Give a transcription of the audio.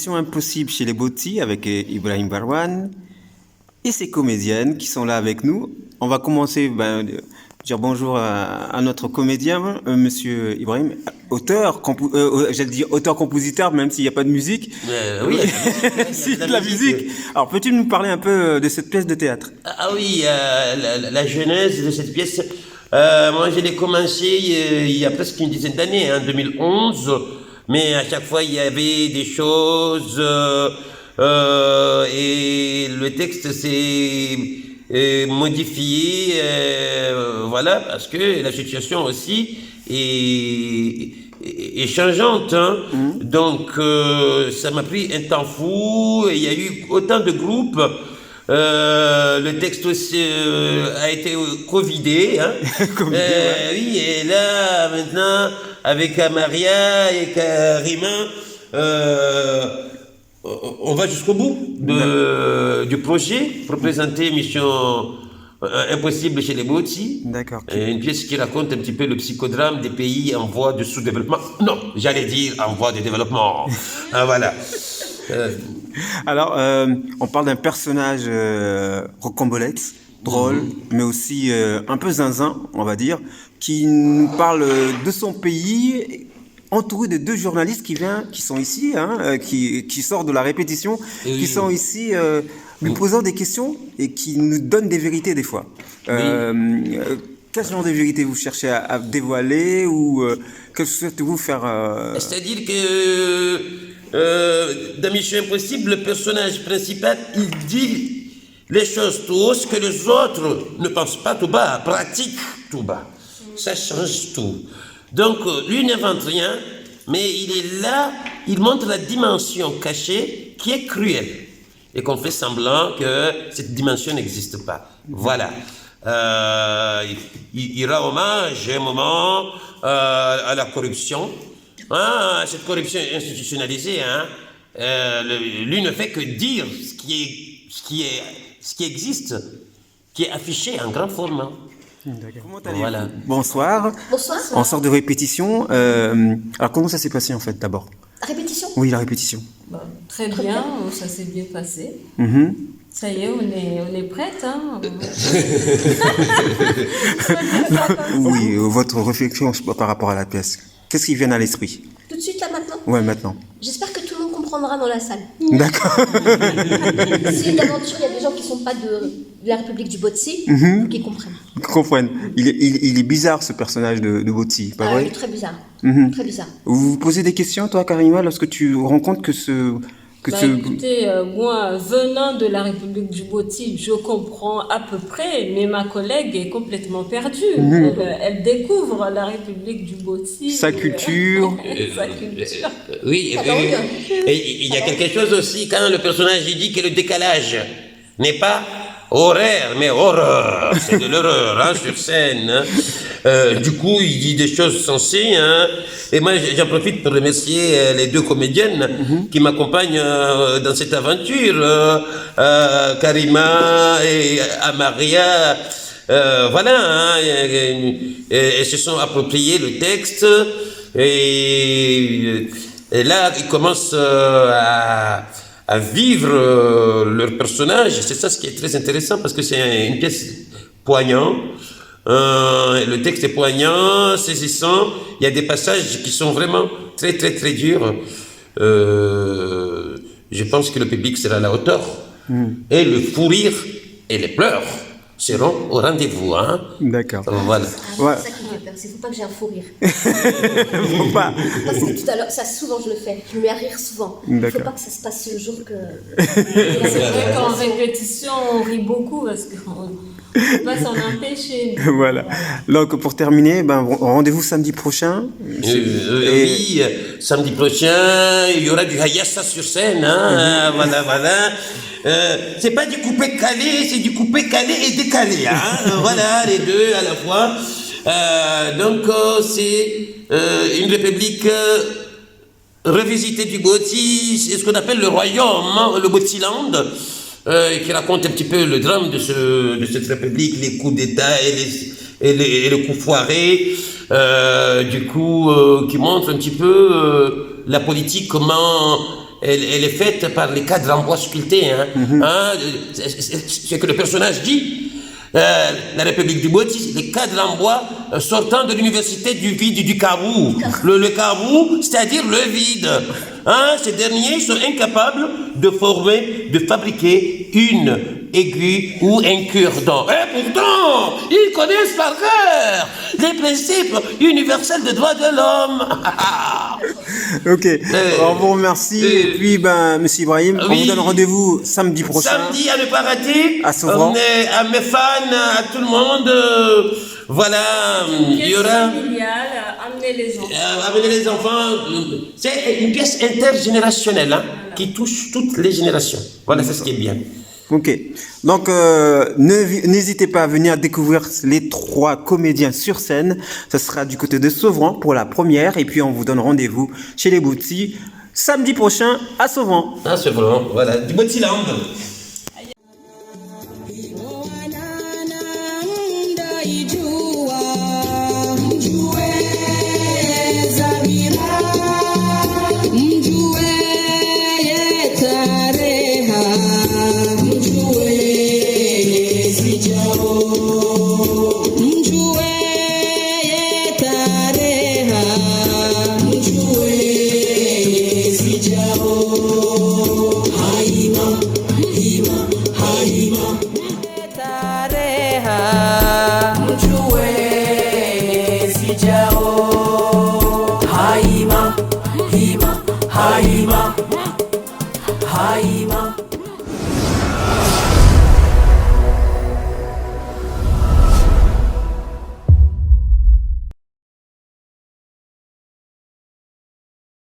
Mission Impossible chez les Boti avec Ibrahim Barwan et ses comédiennes qui sont là avec nous. On va commencer dire bonjour à notre comédien, Monsieur Ibrahim, auteur-compositeur, même s'il n'y a pas de musique. Oui, si, de la musique. Alors, peux-tu nous parler un peu de cette pièce de théâtre? Ah oui, la genèse de cette pièce, moi je l'ai commencé il y a presque une dizaine d'années, en 2011, mais à chaque fois il y avait des choses et le texte s'est modifié, voilà, parce que la situation aussi est changeante, hein. Donc ça m'a pris un temps fou, et il y a eu autant de groupes. Le texte aussi a été covidé, hein. Ouais. Oui, et là maintenant avec Maria et Karima, on va jusqu'au bout du projet pour présenter Mission Impossible chez les Boti. D'accord. Une pièce qui raconte un petit peu le psychodrame des pays en voie de sous-développement. Non, j'allais dire en voie de développement. Ah, voilà. Alors, on parle d'un personnage rocambolesque, drôle, mais aussi un peu zinzin, on va dire, qui nous parle de son pays, entouré de deux journalistes qui sont ici, hein, qui sortent de la répétition, qui sont ici, lui posant des questions et qui nous donnent des vérités des fois. Quel genre de vérité vous cherchez à dévoiler ou que souhaitez-vous faire C'est-à-dire que dans Mission Impossible, le personnage principal, il dit les choses tout haut, ce que les autres ne pensent pas tout bas, pratiquent tout bas. Ça change tout. Donc, lui n'invente rien, mais il est là, il montre la dimension cachée qui est cruelle. Et qu'on fait semblant que cette dimension n'existe pas. Voilà. Il rend hommage à un moment à la corruption. Ah, cette corruption institutionnalisée, hein. Lui ne fait que dire ce qui existe, qui est affiché en grande forme. Comment allez-vous? Voilà. Bonsoir. Bonsoir. On sort de répétition. Alors, comment ça s'est passé en fait d'abord? Répétition? Oui, la répétition. Bon, très bien, ça s'est bien passé. Mhm. Ça y est, on est prête. Hein. Oui, votre réflexion par rapport à la pièce. Qu'est-ce qui vient à l'esprit? Tout de suite là maintenant? Ouais, maintenant. J'espère que tout le monde comprendra dans la salle. D'accord. Si d'aventure il y a des gens qui ne sont pas de la République du Botsi, faut qu'ils comprennent. Comprenne. Il est bizarre ce personnage de Boti, pas Il vrai? est très bizarre. Très bizarre. Vous vous posez des questions, toi, Karima, lorsque tu rends compte que Écoutez, moi, venant de la République du Boti, je comprends à peu près, mais ma collègue est complètement perdue. Elle découvre la République du Boti. Sa culture. Sa culture. Oui, et il y a quelque chose aussi quand le personnage il dit que le décalage n'est pas horaire, mais horreur. C'est de l'horreur, hein, sur scène. Hein. Du coup, il dit des choses sensées. Hein. Et moi, j'en profite pour remercier les deux comédiennes qui m'accompagnent dans cette aventure. Karima et Maria. Voilà, hein, elles se sont appropriées le texte. Et là, ils commencent à vivre leur personnage. C'est ça ce qui est très intéressant parce que c'est une pièce poignante. Le texte est poignant, saisissant. Il y a des passages qui sont vraiment très très très durs. Je pense que le public sera à la hauteur. Et le fou rire et les pleurs seront au rendez-vous. Hein. D'accord. Voilà. Ouais. C'est ça qui me fait peur, c'est faut pas que j'ai un fou rire. Faut pas. Parce que tout à l'heure, ça souvent je le fais, je me mets à rire souvent. Il faut pas que ça se passe le jour que... C'est vrai qu'en répétition, on rit beaucoup parce qu'on ne peut pas s'en empêcher. Voilà. Donc, pour terminer, rendez-vous samedi prochain. Oui, samedi prochain, il y aura du Hayassa sur scène. Hein, voilà. C'est pas du coupé-calé, c'est du coupé-calé et décalé. Hein, voilà, les deux à la fois. Donc, c'est une république revisitée du Boti, c'est ce qu'on appelle le royaume, hein, le Botiland. Qui raconte un petit peu le drame de cette république, les coups d'État et les coups foirés, qui montre un petit peu la politique, comment elle est faite par les cadres en bois sculptés. Hein. Hein, c'est que le personnage dit. La République du Botswana, les cadres en bois sortant de l'université du vide du Karou. Le Karou, c'est-à-dire le vide. Hein, ces derniers sont incapables de fabriquer une aiguille ou un cure-dent. Et pourtant, ils connaissent par cœur les principes universels des droits de l'homme. Ok, on vous remercie. Et puis, Monsieur Ibrahim, on vous donne rendez-vous samedi prochain. Samedi à ne pas rater. À Sovran. À mes fans, à tout le monde. Voilà, il y aura. Amener les enfants. Amener les enfants. C'est une pièce intergénérationnelle qui touche toutes les générations. Voilà, c'est ce qui est bien. Ok, donc n'hésitez pas à venir découvrir les 3 comédiens sur scène. Ce sera du côté de Sovran pour la première, et puis on vous donne rendez-vous chez les Botsi samedi prochain à Sovran. Ah, c'est vraiment, voilà, du Botsiland.